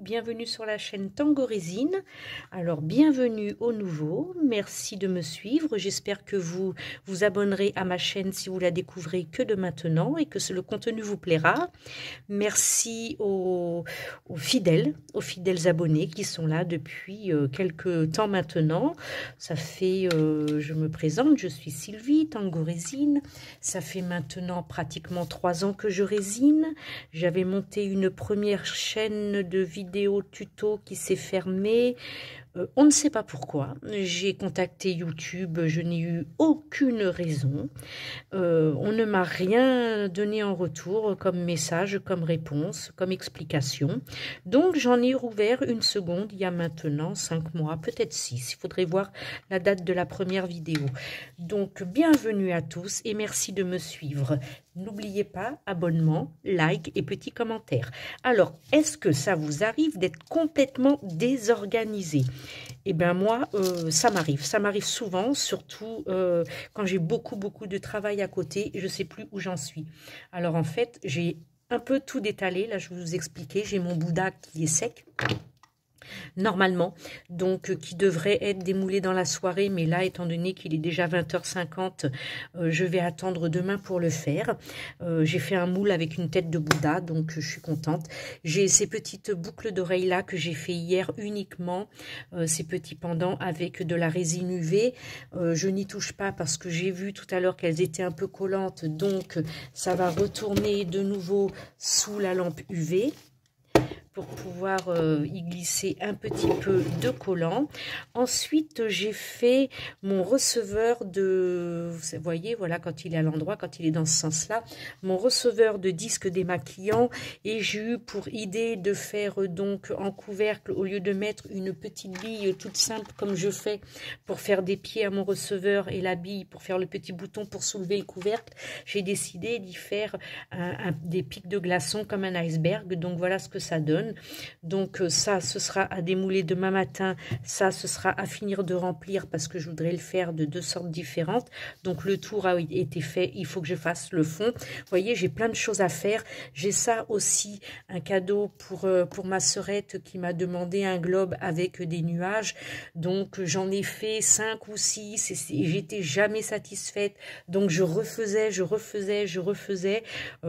Bienvenue sur la chaîne Tango Résine. Alors bienvenue au nouveau, merci de me suivre, j'espère que vous vous abonnerez à ma chaîne si vous la découvrez que de maintenant et que le contenu vous plaira. Merci aux fidèles abonnés qui sont là depuis quelques temps maintenant. Ça fait, je me présente, je suis Sylvie, Tango Résine. Ça fait maintenant pratiquement 3 ans que je résine. J'avais monté une première chaîne de vidéos tuto qui s'est fermée. On ne sait pas pourquoi. J'ai contacté YouTube, je n'ai eu aucune raison. On ne m'a rien donné en retour comme message, comme réponse, comme explication. Donc j'en ai rouvert une seconde il y a maintenant 5 mois, peut-être 6. Il faudrait voir la date de la première vidéo. Donc bienvenue à tous et merci de me suivre. N'oubliez pas, abonnement, like et petits commentaires. Alors, est-ce que ça vous arrive d'être complètement désorganisé? Eh bien moi, ça m'arrive souvent, surtout quand j'ai beaucoup de travail à côté et je ne sais plus où j'en suis. Alors en fait, j'ai un peu tout détalé, là je vais vous expliquer, j'ai mon Bouddha qui est sec. Normalement, donc qui devrait être démoulé dans la soirée, mais là, étant donné qu'il est déjà 20h50, je vais attendre demain pour le faire. J'ai fait un moule avec une tête de Bouddha, donc je suis contente. J'ai ces petites boucles d'oreilles là que j'ai fait hier uniquement, ces petits pendants avec de la résine UV. Je n'y touche pas parce que j'ai vu tout à l'heure qu'elles étaient un peu collantes, donc ça va retourner de nouveau sous la lampe UV. Pour pouvoir y glisser un petit peu de collant. Ensuite, j'ai fait mon receveur de... Vous voyez, voilà, quand il est à l'endroit, quand il est dans ce sens-là, mon receveur de disque démaquillant. Et j'ai eu pour idée de faire donc en couvercle, au lieu de mettre une petite bille toute simple comme je fais pour faire des pieds à mon receveur et la bille pour faire le petit bouton pour soulever le couvercle, j'ai décidé d'y faire des pics de glaçons comme un iceberg. Donc voilà ce que ça donne. Donc ça, ce sera à démouler demain matin. Ça, ce sera à finir de remplir parce que je voudrais le faire de 2 sortes différentes. Donc le tour a été fait. Il faut que je fasse le fond. Vous voyez, j'ai plein de choses à faire. J'ai ça aussi, un cadeau pour ma sœurette qui m'a demandé un globe avec des nuages. Donc j'en ai fait 5 ou 6 et j'étais jamais satisfaite. Donc je refaisais.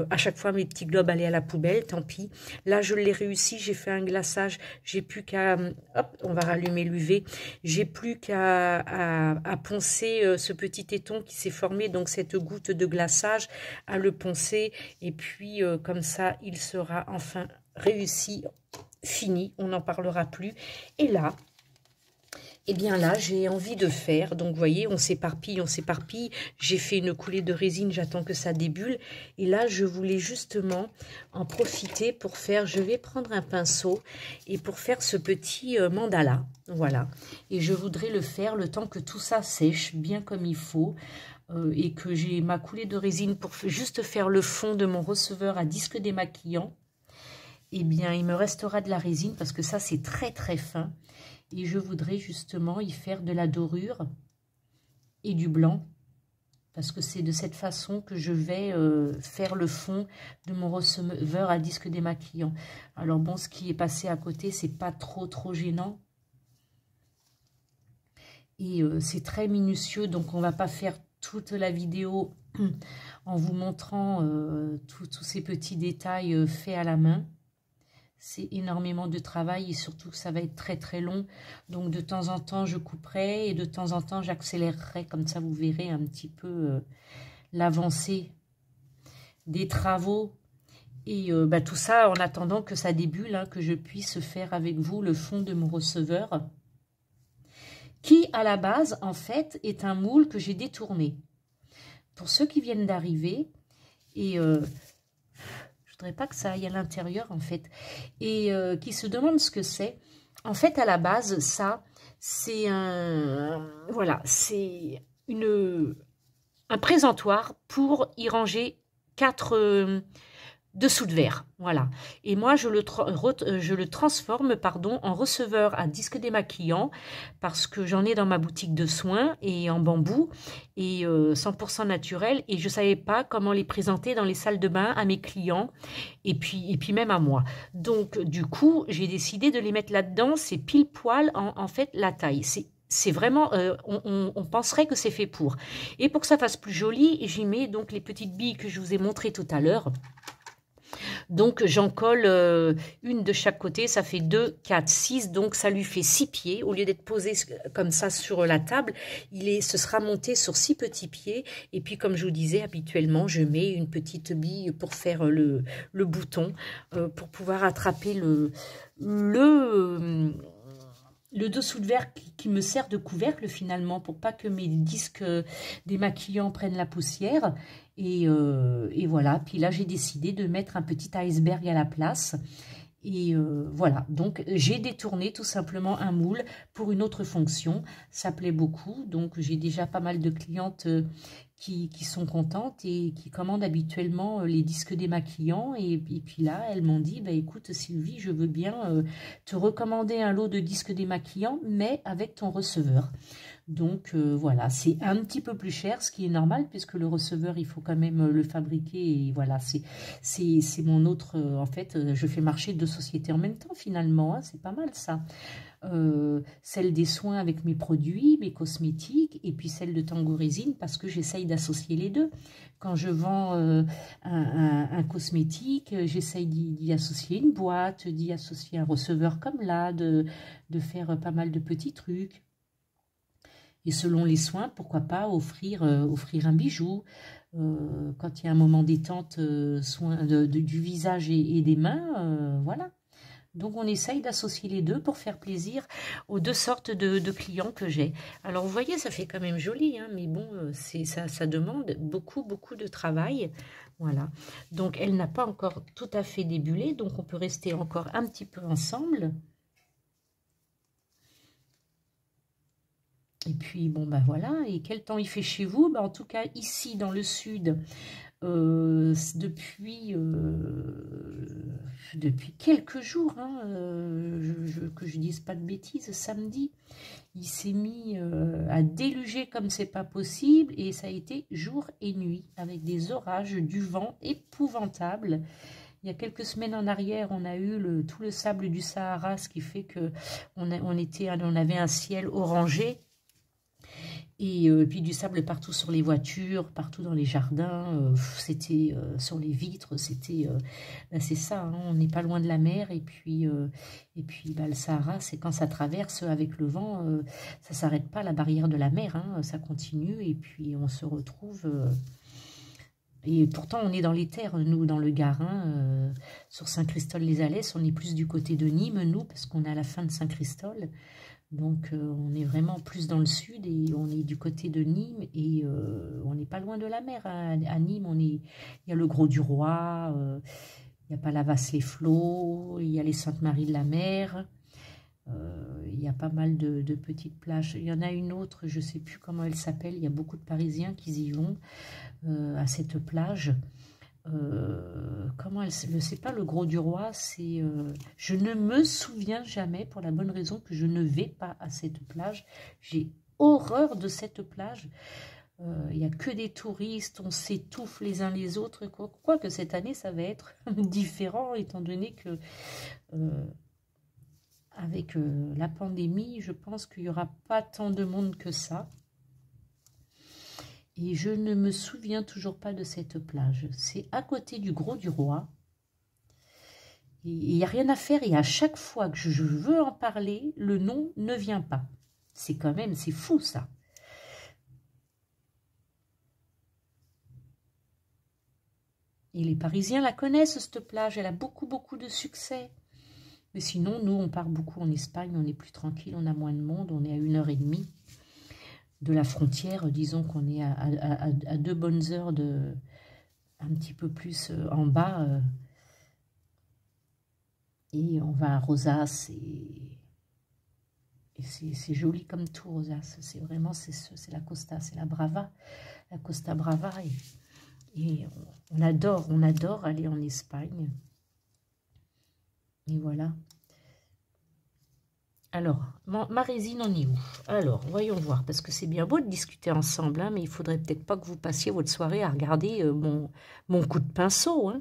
À chaque fois, mes petits globes allaient à la poubelle. Tant pis. Là, je l'ai réussi. J'ai fait un glaçage, j'ai plus qu'à, hop, on va rallumer l'UV, j'ai plus qu'à poncer ce petit téton qui s'est formé, donc cette goutte de glaçage, à le poncer, et puis comme ça, il sera enfin réussi, fini, on n'en parlera plus. Et là, eh bien là, j'ai envie de faire, donc vous voyez, on s'éparpille, j'ai fait une coulée de résine, j'attends que ça débulle, et là, je voulais justement en profiter pour faire, je vais prendre un pinceau, et pour faire ce petit mandala, voilà, et je voudrais le faire le temps que tout ça sèche, bien comme il faut, et que j'ai ma coulée de résine pour juste faire le fond de mon receveur à disque démaquillant. Eh bien, il me restera de la résine, parce que ça, c'est très fin, et je voudrais justement y faire de la dorure et du blanc, parce que c'est de cette façon que je vais faire le fond de mon receveur à disque démaquillant. Alors bon, ce qui est passé à côté, c'est pas trop gênant. Et c'est très minutieux, donc on va pas faire toute la vidéo en vous montrant tous ces petits détails faits à la main. C'est énormément de travail et surtout que ça va être très long. Donc de temps en temps, je couperai et de temps en temps, j'accélérerai. Comme ça, vous verrez un petit peu l'avancée des travaux. Et tout ça en attendant que ça débule, hein, que je puisse faire avec vous le fond de mon receveur. Qui, à la base, en fait, est un moule que j'ai détourné. Pour ceux qui viennent d'arriver, et... je voudrais pas que ça aille à l'intérieur en fait, et qui se demandent ce que c'est. En fait, à la base, ça, c'est voilà, c'est un présentoir pour y ranger 4 dessous de verre, voilà. Et moi, je le transforme, pardon, en receveur à disque démaquillant parce que j'en ai dans ma boutique de soins et en bambou et 100% naturel. Et je savais pas comment les présenter dans les salles de bain à mes clients et puis même à moi. Donc, du coup, j'ai décidé de les mettre là-dedans. C'est pile poil, en fait, la taille. C'est vraiment, on penserait que c'est fait pour. Et pour que ça fasse plus joli, j'y mets donc les petites billes que je vous ai montrées tout à l'heure. Donc, j'en colle une de chaque côté, ça fait 2, 4, 6, donc ça lui fait 6 pieds. Au lieu d'être posé comme ça sur la table, ce sera monté sur 6 petits pieds. Et puis, comme je vous disais, habituellement, je mets une petite bille pour faire le bouton, pour pouvoir attraper le dessous de verre qui me sert de couvercle finalement pour pas que mes disques démaquillants prennent la poussière. Et voilà, puis là j'ai décidé de mettre un petit iceberg à la place. Et voilà, donc j'ai détourné tout simplement un moule pour une autre fonction. Ça plaît beaucoup, donc j'ai déjà pas mal de clientes qui sont contentes et qui commandent habituellement les disques démaquillants. Et puis là, elles m'ont dit, bah, écoute Sylvie, je veux bien te recommander un lot de disques démaquillants, mais avec ton receveur. Donc voilà, c'est un petit peu plus cher, ce qui est normal, puisque le receveur, il faut quand même le fabriquer. Et voilà, c'est mon autre... en fait, je fais marcher 2 sociétés en même temps, finalement. Hein, c'est pas mal, ça. Celle des soins avec mes produits, mes cosmétiques, et puis celle de Tango Résine, parce que j'essaye d'associer les deux. Quand je vends un cosmétique, j'essaye d'y associer une boîte, d'y associer un receveur comme là, de faire pas mal de petits trucs. Et selon les soins, pourquoi pas offrir un bijou. Quand il y a un moment détente, soin du visage et des mains, voilà. Donc, on essaye d'associer les deux pour faire plaisir aux 2 sortes de clients que j'ai. Alors, vous voyez, ça fait quand même joli, hein, mais bon, ça demande beaucoup, beaucoup de travail. Voilà. Donc, elle n'a pas encore tout à fait débulé, donc on peut rester encore un petit peu ensemble. Et puis, bon, ben voilà. Et quel temps il fait chez vous? Ben, en tout cas, ici, dans le sud, depuis quelques jours, hein, que je dise pas de bêtises, samedi, il s'est mis à déluger comme c'est pas possible, et ça a été jour et nuit, avec des orages, du vent épouvantable. Il y a quelques semaines en arrière, on a eu tout le sable du Sahara, ce qui fait que on avait un ciel orangé. Et puis du sable partout sur les voitures, partout dans les jardins, c'était sur les vitres, c'était, ben c'est ça, hein, on n'est pas loin de la mer. Et puis bah, le Sahara, c'est quand ça traverse avec le vent, ça s'arrête pas la barrière de la mer, hein, ça continue et puis on se retrouve... et pourtant, on est dans les terres, nous, dans le Garin, sur Saint-Christol-les-Alès, on est plus du côté de Nîmes, nous, parce qu'on est à la fin de Saint-Christol. Donc, on est vraiment plus dans le sud et on est du côté de Nîmes et on n'est pas loin de la mer. Hein. À Nîmes, il y a le Gros-du-Roi, il y a Palavas-les-Flots, il y a les Saintes-Maries-de-la-Mer, il y a pas mal de petites plages. Il y en a une autre, je ne sais plus comment elle s'appelle, il y a beaucoup de Parisiens qui y vont à cette plage. Comment elle, c'est pas le Gros-du-Roi, c'est je ne me souviens jamais, pour la bonne raison que je ne vais pas à cette plage. J'ai horreur de cette plage. Il n'y a que des touristes, on s'étouffe les uns les autres, quoique cette année ça va être différent, étant donné que avec la pandémie, je pense qu'il n'y aura pas tant de monde que ça. Et je ne me souviens toujours pas de cette plage. C'est à côté du Gros-du-Roi. Et il n'y a rien à faire. Et à chaque fois que je veux en parler, le nom ne vient pas. C'est quand même, c'est fou ça. Et les Parisiens la connaissent, cette plage. Elle a beaucoup, beaucoup de succès. Mais sinon, nous, on part beaucoup en Espagne. On est plus tranquille, on a moins de monde. On est à 1h30. De la frontière, disons qu'on est à 2 bonnes heures un petit peu plus en bas, et on va à Rosas, et c'est joli comme tout, Rosas, c'est vraiment, c'est la Costa, c'est la Brava, la Costa Brava, Et on adore aller en Espagne. Et voilà. Alors, ma résine, on est où? Alors, voyons voir, parce que c'est bien beau de discuter ensemble, hein, mais il faudrait peut-être pas que vous passiez votre soirée à regarder mon coup de pinceau. Hein.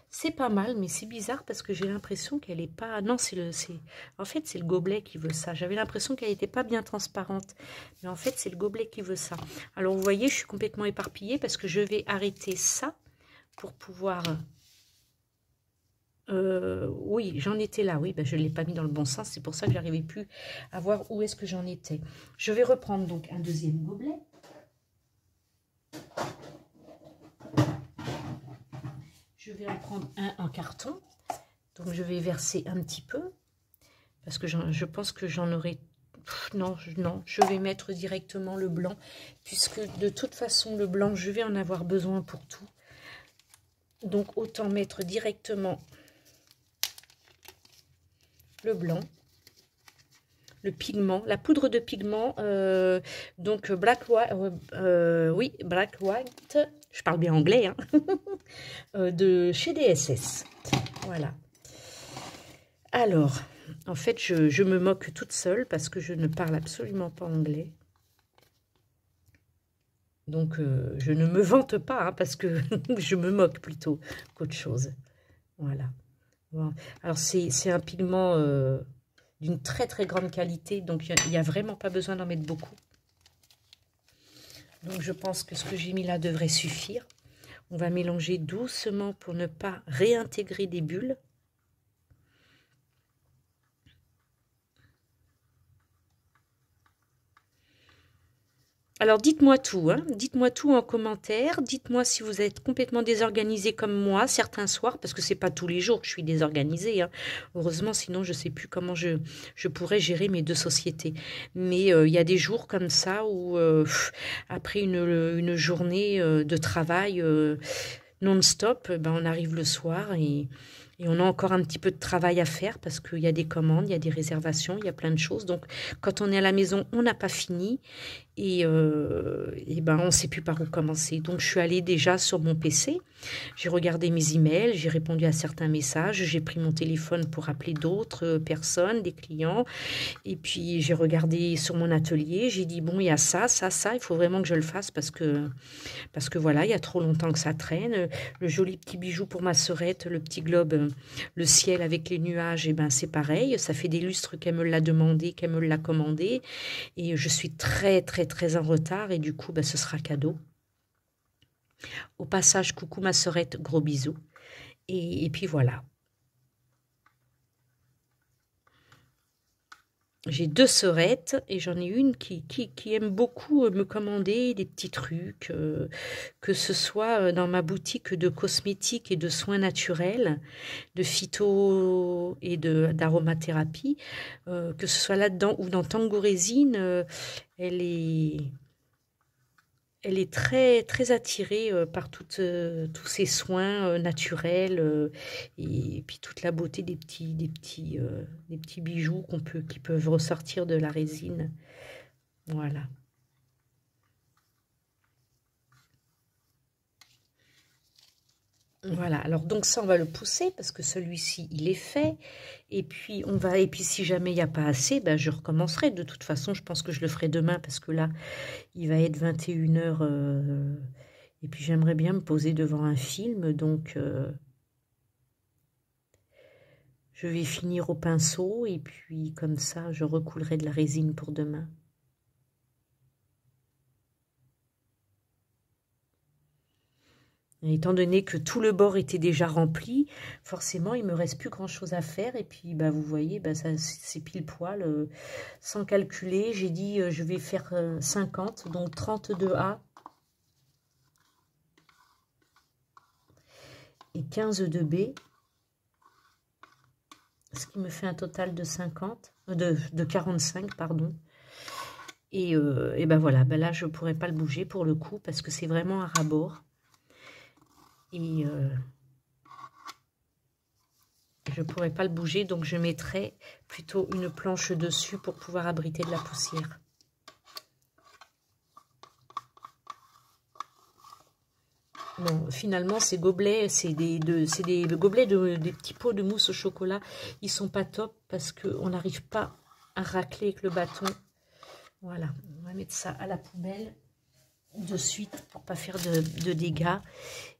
C'est pas mal, mais c'est bizarre parce que j'ai l'impression qu'elle est pas... Non, en fait, c'est le gobelet qui veut ça. J'avais l'impression qu'elle n'était pas bien transparente, mais en fait, c'est le gobelet qui veut ça. Alors, vous voyez, je suis complètement éparpillée parce que je vais arrêter ça pour pouvoir... oui, j'en étais là, oui, ben je ne l'ai pas mis dans le bon sens, c'est pour ça que j'arrivais plus à voir où est-ce que j'en étais. Je vais reprendre donc un deuxième gobelet. Je vais en prendre un en carton, donc je vais verser un petit peu, parce que je pense que j'en aurai... Non, je vais mettre directement le blanc, puisque de toute façon, le blanc, je vais en avoir besoin pour tout. Donc, autant mettre directement le blanc, le pigment, la poudre de pigment, donc Black White, oui, Black White, je parle bien anglais, hein, de chez DSS. Voilà. Alors, en fait, je me moque toute seule parce que je ne parle absolument pas anglais. Donc, je ne me vante pas, hein, parce que je me moque plutôt qu'autre chose. Voilà. Bon. Alors, c'est un pigment d'une très très grande qualité, donc il n'y a vraiment pas besoin d'en mettre beaucoup. Donc, je pense que ce que j'ai mis là devrait suffire. On va mélanger doucement pour ne pas réintégrer des bulles. Alors, dites-moi tout, hein. Dites-moi tout en commentaire. Dites-moi si vous êtes complètement désorganisé comme moi certains soirs, parce que c'est pas tous les jours que je suis désorganisée. Hein. Heureusement, sinon je sais plus comment je pourrais gérer mes deux sociétés. Mais il y a des jours comme ça où, après une journée de travail non-stop, ben, on arrive le soir et on a encore un petit peu de travail à faire parce qu'il y a des commandes, il y a des réservations, il y a plein de choses. Donc, quand on est à la maison, on n'a pas fini et ben, on ne sait plus par où commencer. Donc, je suis allée déjà sur mon PC, j'ai regardé mes emails, j'ai répondu à certains messages, j'ai pris mon téléphone pour appeler d'autres personnes, des clients, et puis j'ai regardé sur mon atelier, j'ai dit, bon, il y a ça, ça, ça, il faut vraiment que je le fasse parce que voilà, il y a trop longtemps que ça traîne. Le joli petit bijou pour ma sœurette, le petit globe, le ciel avec les nuages, et ben c'est pareil. Ça fait des lustres qu'elle me l'a demandé, qu'elle me l'a commandé. Et je suis très, très, très en retard. Et du coup, ben, ce sera cadeau. Au passage, coucou ma sœurette, gros bisous. Et puis voilà. J'ai deux sœurettes et j'en ai une qui aime beaucoup me commander des petits trucs, que ce soit dans ma boutique de cosmétiques et de soins naturels, de phyto et d'aromathérapie, que ce soit là-dedans ou dans Tango Résine, elle est très, très attirée par tous ces soins naturels et puis toute la beauté des petits bijoux qui peuvent ressortir de la résine. Voilà. Voilà, alors donc ça on va le pousser parce que celui-ci il est fait et puis si jamais il n'y a pas assez, ben je recommencerai. De toute façon je pense que je le ferai demain parce que là il va être 21 h et puis j'aimerais bien me poser devant un film, donc je vais finir au pinceau et puis comme ça je recoulerai de la résine pour demain. Et étant donné que tout le bord était déjà rempli, forcément, il ne me reste plus grand-chose à faire. Et puis, bah, vous voyez, bah, c'est pile poil. Sans calculer, j'ai dit je vais faire 50, donc 32A. Et 15 de B. Ce qui me fait un total de 50, de 45, pardon. Et ben voilà, ben là, je ne pourrais pas le bouger pour le coup, parce que c'est vraiment un ras-bord. Et je ne pourrais pas le bouger, donc je mettrai plutôt une planche dessus pour pouvoir abriter de la poussière. Bon, finalement, ces gobelets, c'est des gobelets des petits pots de mousse au chocolat. Ils sont pas top parce qu'on n'arrive pas à racler avec le bâton. Voilà, on va mettre ça à la poubelle de suite pour pas faire de dégâts.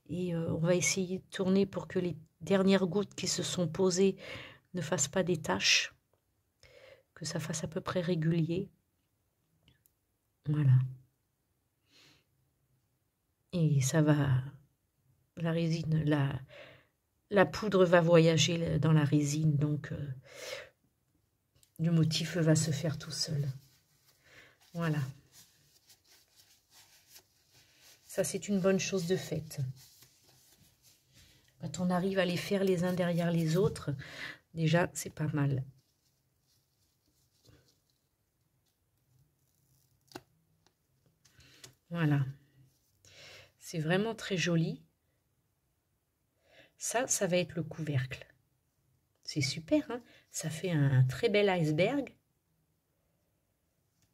Et on va essayer de tourner pour que les dernières gouttes qui se sont posées ne fassent pas des taches. Que ça fasse à peu près régulier. Voilà. Et ça va, la résine, la poudre va voyager dans la résine, donc le motif va se faire tout seul. Voilà. Ça, c'est une bonne chose de faite. Quand on arrive à les faire les uns derrière les autres, déjà, c'est pas mal. Voilà. C'est vraiment très joli. Ça va être le couvercle. C'est super, hein? Ça fait un très bel iceberg.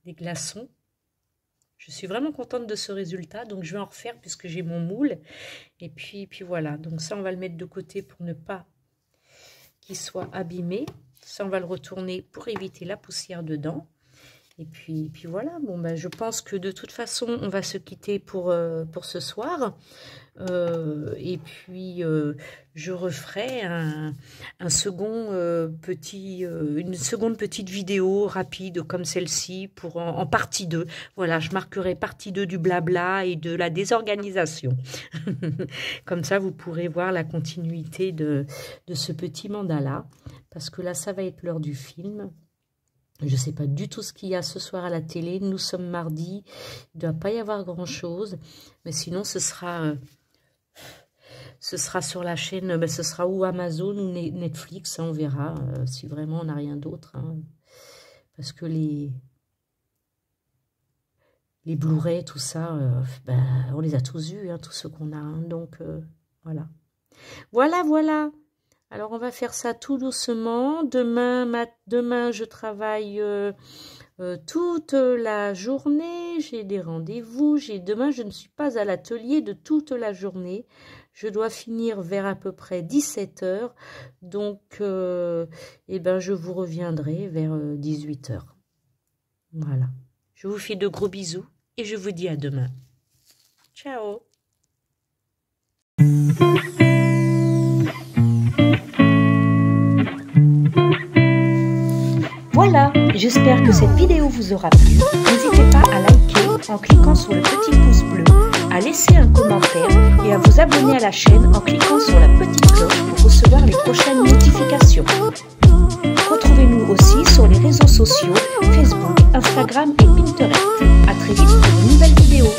Des glaçons. Je suis vraiment contente de ce résultat, donc je vais en refaire puisque j'ai mon moule. Et puis voilà, donc ça on va le mettre de côté pour ne pas qu'il soit abîmé. Ça on va le retourner pour éviter la poussière dedans. Et puis voilà, bon ben je pense que de toute façon on va se quitter pour ce soir. Et puis je referai une seconde petite vidéo rapide comme celle-ci pour en partie 2. Voilà, je marquerai partie 2 du blabla et de la désorganisation. Comme ça vous pourrez voir la continuité de ce petit mandala, parce que là ça va être l'heure du film. Je ne sais pas du tout ce qu'il y a ce soir à la télé. Nous sommes mardi. Il ne doit pas y avoir grand-chose. Mais sinon, ce sera sur la chaîne. Ben, ce sera ou Amazon ou Netflix. Hein, on verra si vraiment on n'a rien d'autre. Hein, parce que les Blu-ray, tout ça, ben, on les a tous vus, hein, tous ceux qu'on a. Hein, donc, voilà. Voilà. Alors, on va faire ça tout doucement. Demain, je travaille toute la journée. J'ai des rendez-vous. Demain, je ne suis pas à l'atelier de toute la journée. Je dois finir vers à peu près 17 h. Donc, eh ben, je vous reviendrai vers 18 h. Voilà. Je vous fais de gros bisous et je vous dis à demain. Ciao. Voilà, j'espère que cette vidéo vous aura plu. N'hésitez pas à liker en cliquant sur le petit pouce bleu, à laisser un commentaire et à vous abonner à la chaîne en cliquant sur la petite cloche pour recevoir les prochaines notifications. Retrouvez-nous aussi sur les réseaux sociaux Facebook, Instagram et Pinterest. À très vite pour de nouvelles vidéos.